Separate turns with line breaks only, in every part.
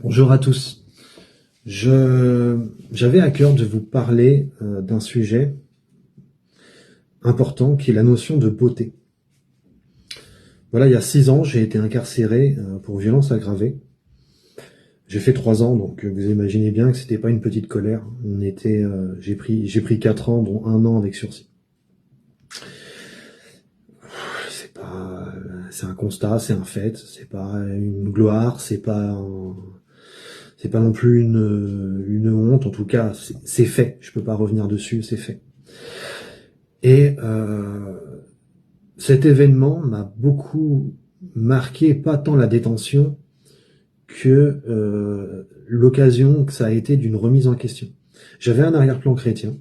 Bonjour à tous. J'avais à cœur de vous parler d'un sujet important qui est la notion de beauté. Voilà, il y a 6 ans, j'ai été incarcéré pour violence aggravée. J'ai fait 3 ans, donc vous imaginez bien que c'était pas une petite colère. J'ai pris 4 ans, dont 1 an avec sursis. C'est un constat, c'est un fait, c'est pas une gloire, c'est pas non plus une honte, en tout cas, c'est fait. Je peux pas revenir dessus, c'est fait. Et cet événement m'a beaucoup marqué, pas tant la détention que l'occasion que ça a été d'une remise en question. J'avais un arrière-plan chrétien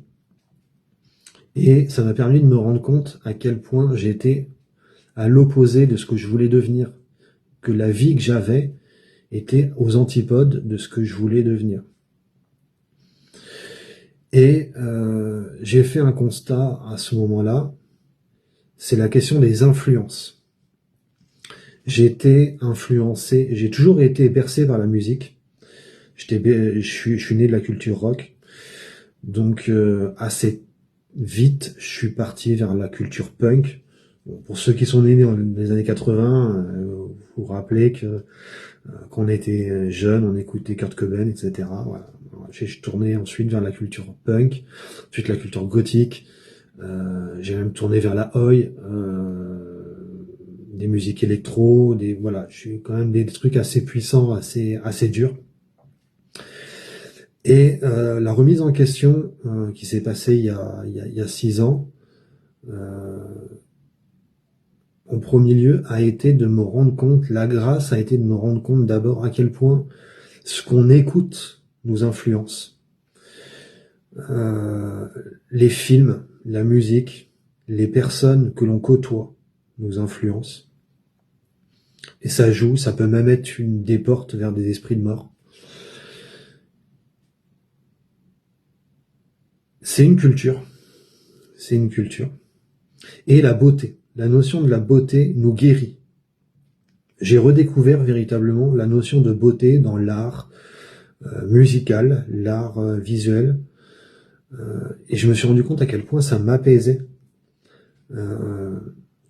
et ça m'a permis de me rendre compte à quel point j'étais à l'opposé de ce que je voulais devenir, que la vie que j'avais était aux antipodes de ce que je voulais devenir. Et j'ai fait un constat à ce moment-là, c'est la question des influences. J'ai été influencé, j'ai toujours été bercé par la musique. Je suis né de la culture rock, donc assez vite, je suis parti vers la culture punk. Bon, pour ceux qui sont nés dans les années 80, vous vous rappelez que quand on était jeune, on écoutait Kurt Cobain, etc. Voilà. J'ai tourné ensuite vers la culture punk, ensuite la culture gothique. J'ai même tourné vers la oi, des musiques électro, voilà, je suis quand même des trucs assez puissants, assez durs. Et la remise en question qui s'est passée il y a 6 ans, en premier lieu, a été de me rendre compte, la grâce a été de me rendre compte d'abord à quel point ce qu'on écoute nous influence. Les films, la musique, les personnes que l'on côtoie nous influencent. Et ça joue, ça peut même être des portes vers des esprits de mort. C'est une culture. C'est une culture. Et la beauté. La notion de la beauté nous guérit. J'ai redécouvert véritablement la notion de beauté dans l'art musical, l'art visuel. Et je me suis rendu compte à quel point ça m'apaisait.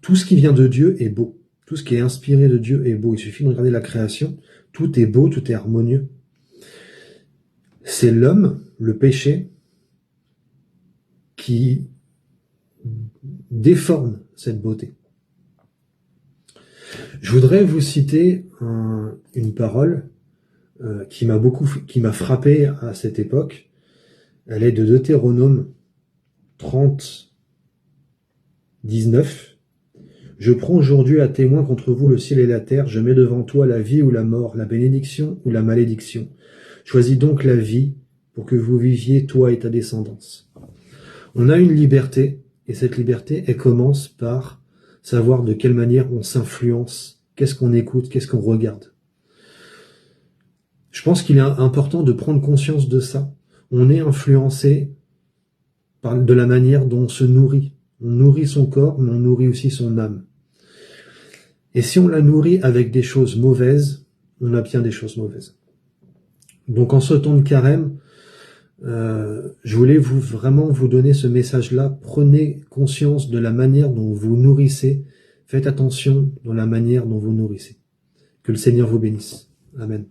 Tout ce qui vient de Dieu est beau. Tout ce qui est inspiré de Dieu est beau. Il suffit de regarder la création. Tout est beau, tout est harmonieux. C'est l'homme, le péché, qui déforme cette beauté. Je voudrais vous citer une parole qui m'a frappé à cette époque. Elle est de Deutéronome 30, 19. Je prends aujourd'hui à témoin contre vous le ciel et la terre. Je mets devant toi la vie ou la mort, la bénédiction ou la malédiction. Choisis donc la vie pour que vous viviez, toi et ta descendance. On a une liberté, et cette liberté, elle commence par savoir de quelle manière on s'influence, qu'est-ce qu'on écoute, qu'est-ce qu'on regarde. Je pense qu'il est important de prendre conscience de ça. On est influencé de la manière dont on se nourrit. On nourrit son corps, mais on nourrit aussi son âme. Et si on la nourrit avec des choses mauvaises, on obtient des choses mauvaises. Donc en ce temps de carême, je voulais vraiment vous donner ce message-là. Prenez conscience de la manière dont vous nourrissez. Faites attention dans la manière dont vous nourrissez. Que le Seigneur vous bénisse. Amen.